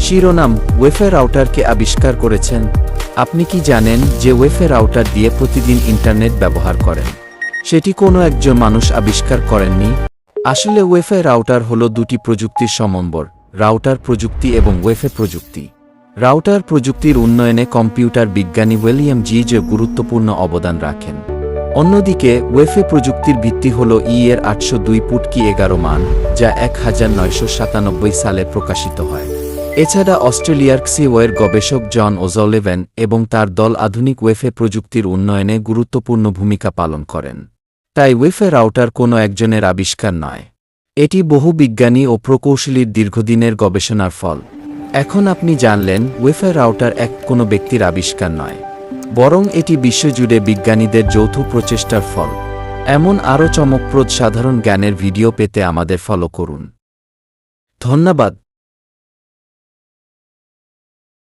শিরোনাম: ওয়েফে রাউটারকে আবিষ্কার করেছেন। আপনি কি জানেন যে ওয়েফে রাউটার দিয়ে প্রতিদিন ইন্টারনেট ব্যবহার করেন সেটি কোনো একজন মানুষ আবিষ্কার করেননি? আসলে ওয়েফে রাউটার হল দুটি প্রযুক্তির সমন্বয়: রাউটার প্রযুক্তি এবং ওয়েফে প্রযুক্তি। রাউটার প্রযুক্তির উন্নয়নে কম্পিউটার বিজ্ঞানী উইলিয়াম গিজ গুরুত্বপূর্ণ অবদান রাখেন। অন্যদিকে ওয়েফে প্রযুক্তির ভিত্তি হল এর 802.11 মান, যা 1997 সালে প্রকাশিত হয়। এছাড়া অস্ট্রেলিয়ার ক্সিওয়ের গবেষক জন ও'সলিভান এবং তার দল আধুনিক ওয়েফে প্রযুক্তির উন্নয়নে গুরুত্বপূর্ণ ভূমিকা পালন করেন। তাই ওয়েফে রাউটার কোনো একজনের আবিষ্কার নয়, এটি বহু বিজ্ঞানী ও প্রকৌশলীর দীর্ঘদিনের গবেষণার ফল। এখন আপনি জানলেন, ওয়েফে রাউটার কোনো ব্যক্তির আবিষ্কার নয়, বরং এটি বিশ্বজুড়ে বিজ্ঞানীদের যৌথ প্রচেষ্টার ফল। এমন আরও চমকপ্রদ সাধারণ জ্ঞানের ভিডিও পেতে আমাদের ফলো করুন। ধন্যবাদ।